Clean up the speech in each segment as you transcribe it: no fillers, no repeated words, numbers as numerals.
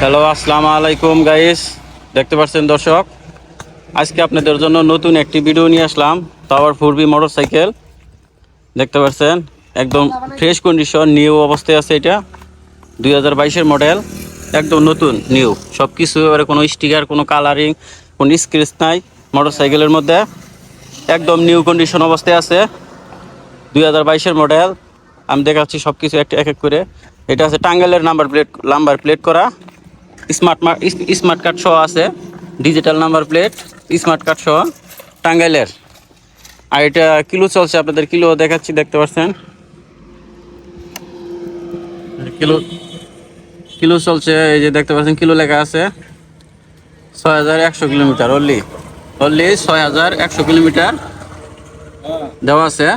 Hello, আসসালামু আলাইকুম guys. দেখতে পাচ্ছেন দর্শক, আজকে আপনাদের জন্য নতুন একটি ভিডিও নিয়ে আসলাম। টাওয়ার 4B মোটরসাইকেল দেখতে পাচ্ছেন, একদম ফ্রেশ কন্ডিশন, নিউ অবস্থায় আছে। এটা 2022-এর মডেল, একদম নতুন নিউ সব কিছু। এবারে কোনো স্টিকার, কোনো কালারিং, কোনো স্ক্র্যাচ নাই মোটরসাইকেলের মধ্যে। একদম নিউ কন্ডিশন অবস্থায় আছে, 2022-এর মডেল। আমি দেখাচ্ছি সব কিছু এক এক করে। এটা আছে টাঙ্গাইলের নাম্বার প্লেট করা, স্মার্ট কার্ড সহ আছে, digital number plate, smart card সহ, টাঙ্গাইলের। আর এটা কিলো চলছে, আপনাদের কিলো দেখাচ্ছি, দেখতে পাচ্ছেন কিলো কিলো চলছে। এই যে দেখতে পাচ্ছেন কিলো লেখা আছে 6100 কিলোমিটার, অনলি 6100 কিলোমিটার দেওয়া আছে।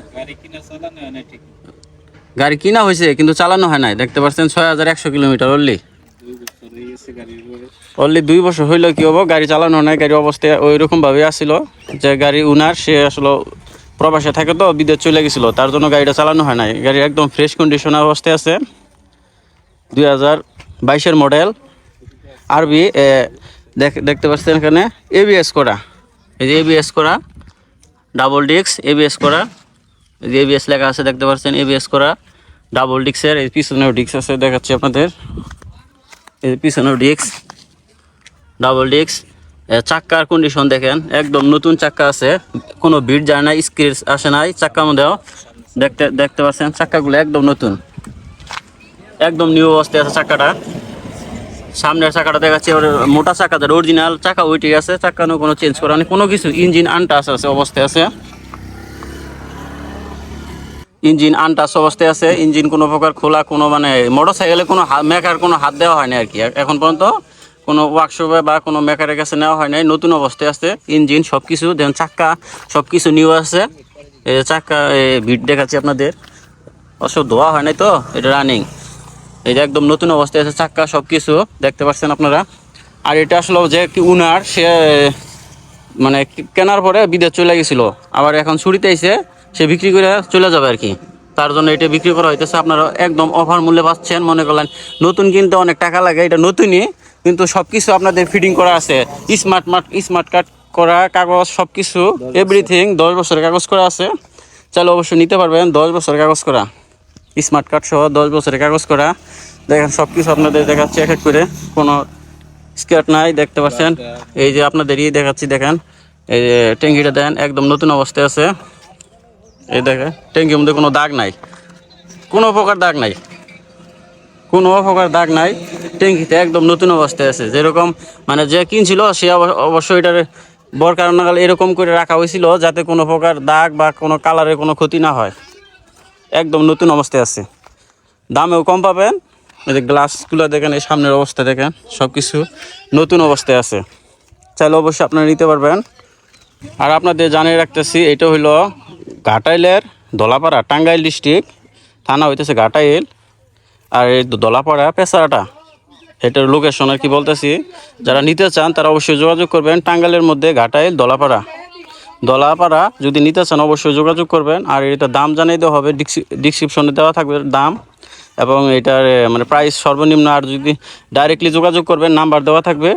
গাড়ি কিনা হয়েছে কিন্তু চালানো হয় নাই, দেখতে পাচ্ছেন 6100 কিলোমিটার অনলি 2 বছর হইলো। কি হবো, গাড়ি চালানো নাই, গাড়ির অবস্থা ওই রকম ভাবে আসছিল যে গাড়ি উনার সে আসলে প্রবাসে থাকে তো, বিদেশ চলে গেছিল, তার জন্য গাড়িটা চালানো হয় নাই। গাড়ি একদম ফ্রেশ কন্ডিশন অবস্থায় আছে, 2022-এর মডেল। আরবি দেখতে পাচ্ছেন এখানে এবিএস করা, এই যে এবিএস করা, ডাবল ডিস্ক এবিএস করা, এই যে এবিএস লেখা আছে, দেখতে পাচ্ছেন এবিএস করা, ডাবল ডিস্কের। এই পিছনেও ডিস্ক আছে, দেখাচ্ছি আপনাদের। এই পিছনেও ডিস্ক, ডাবল ডিস্ক। চাক্কার কন্ডিশন দেখেন, একদম নতুন চাক্কা আছে, কোনো ভিড় যায় না, স্ক্র্যাচ আসে নাই চাক্কার মধ্যেও। দেখতে পাচ্ছেন চাক্কাগুলো একদম নতুন, একদম নিউ অবস্থায় আছে চাক্কাটা। সামনের চাকাটা দেখাচ্ছি, মোটা চাকা, যার অরিজিনাল চাকা ওইটি আছে, চাক্কানো কোনো চেঞ্জ করা নেই, কোনো কিছু। ইঞ্জিন আনটাচ আছে অবস্থায় আছে, ইঞ্জিন আনটাচ অবস্থায় আছে। ইঞ্জিন কোনো প্রকার খোলা, কোনো মানে মোটরসাইকেলে কোনো মেকার কোনো হাত দেওয়া হয় না আর কি, এখন পর্যন্ত কোনো ওয়ার্কশপে বা কোনো মেকারের কাছে নেওয়া হয় নাই, নতুন অবস্থায় আছে। ইঞ্জিন সব কিছু দেন, চাক্কা সব কিছু নিউ আছে। এই চাক্কা ভিড় দেখাচ্ছি আপনাদের, অবশ্য ধোয়া হয় নাই তো, এটা রানিং। এই যে একদম নতুন অবস্থায় আছে, চাক্কা সব কিছু দেখতে পাচ্ছেন আপনারা। আর এটা আসলে যে উনার, সে মানে কেনার পরে বিদেশ চলে গেছিলো, আবার এখন ছুটিতে আইসে, সে বিক্রি করে চলে যাবে আর কি, তার জন্য এটা বিক্রি করা হইতেছে। আপনারা একদম অফার মূল্যে পাচ্ছেন। মনে করলেন নতুন কিনতে অনেক টাকা লাগে, এটা নতুনই, কিন্তু সব কিছু আপনাদের ফিটিং করা আছে, স্মার্ট কার্ড করা, কাগজ সব কিছু এভরিথিং 10 বছরের কাগজ করা আছে। চাইলে অবশ্যই নিতে পারবেন, 10 বছরের কাগজ করা, স্মার্ট কার্ড সহ 10 বছরের কাগজ করা। দেখেন সব কিছু আপনাদের দেখাচ্ছি এক এক করে, কোনো স্ক্র্যাচ নাই, দেখতে পাচ্ছেন। এই যে আপনাদের দেখাচ্ছি, দেখেন এই যে ট্যাঙ্কিটা দেন, একদম নতুন অবস্থায় আছে। এই দেখেন ট্যাঙ্কির মধ্যে কোনো দাগ নাই, কোনো প্রকার দাগ নাই, কোনো প্রকার দাগ নাই। ট্যাঙ্কিতে একদম নতুন অবস্থায় আছে, যেরকম মানে যে কিনছিল সে অবশ্যই এটার বর কারণ এরকম করে রাখা হয়েছিল, যাতে কোনো প্রকার দাগ বা কোনো কালারের কোনো ক্ষতি না হয়। একদম নতুন অবস্থায় আছে, দামেও কম পাবেন। এই যে গ্লাসগুলো দেখেন, এই সামনের অবস্থা দেখেন, সব কিছু নতুন অবস্থায় আছে। চাইলে অবশ্যই আপনারা নিতে পারবেন। আর আপনাদের জানিয়ে রাখতেছি, এটা হইল ঘাটাইলের দলাপাড়া, টাঙ্গাইল ডিস্ট্রিক্ট, থানা হইতেছে ঘাটাইল, আর এই দলাপাড়া পেছারাটা, এটার লোকেশন আর কি বলতেছি। যারা নিতে চান তারা অবশ্যই যোগাযোগ করবেন, টাঙ্গাইলের মধ্যে ঘাটাইল দলাপাড়া যদি নিতে চান অবশ্যই যোগাযোগ করবেন। আর এটার দাম জানিয়ে দেওয়া হবে, ডিসক্রিপশনে দেওয়া থাকবে দাম, এবং এটার মানে প্রাইস সর্বনিম্ন। আর যদি ডাইরেক্টলি যোগাযোগ করবেন, নাম্বার দেওয়া থাকবে,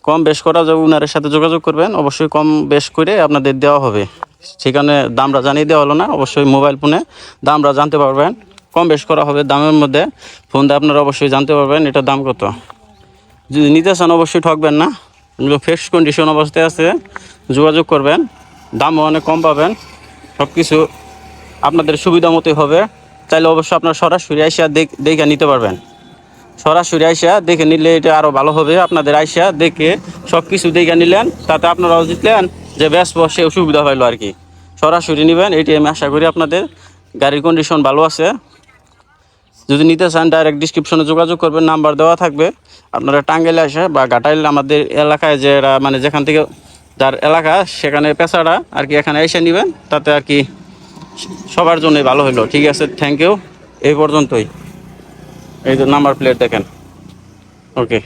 কম বেশ করা যাবে। উনারের সাথে যোগাযোগ করবেন, অবশ্যই কম বেশ করে আপনাদের দেওয়া হবে। সেখানে দামটা জানিয়ে দেওয়া হলো না, অবশ্যই মোবাইল ফোনে দামটা জানতে পারবেন, কম বেশ করা হবে দামের মধ্যে। ফোন দিয়ে আপনারা অবশ্যই জানতে পারবেন এটার দাম কত। যদি নিতে চান অবশ্যই ঠকবেন না, ফ্রেশ কন্ডিশন অবস্থায় আছে, যোগাযোগ করবেন, দামও অনেক কম পাবেন, সব কিছু আপনাদের সুবিধা মতোই হবে। চাইলে অবশ্যই আপনারা সরাসরি আইসা দেখে নিতে পারবেন, সরাসরি আইসা দেখে নিলে এটা আরও ভালো হবে। আপনাদের আইসা দেখে সব কিছু দেখে নিলেন, তাতে আপনারাও জিতলেন, যে ব্যাস সেও সুবিধা পাইলো আর কি। সরাসরি নেবেন, এটি আমি আশা করি আপনাদের গাড়ির কন্ডিশন ভালো আছে। যদি নিতে চান ডাইরেক্ট ডিসক্রিপশনে যোগাযোগ করবেন, নাম্বার দেওয়া থাকবে। আপনারা টাঙ্গাইলে আসে বা ঘাটাইল, আমাদের এলাকায় যারা মানে যেখান থেকে যার এলাকা সেখানে পেছাড়া আর কি, এখানে এসে নেবেন, তাতে আর কি সবার জন্যই ভালো হলো। ঠিক আছে, থ্যাংক ইউ, এই পর্যন্তই। এই যে নাম্বার প্লেট দেখেন, ওকে।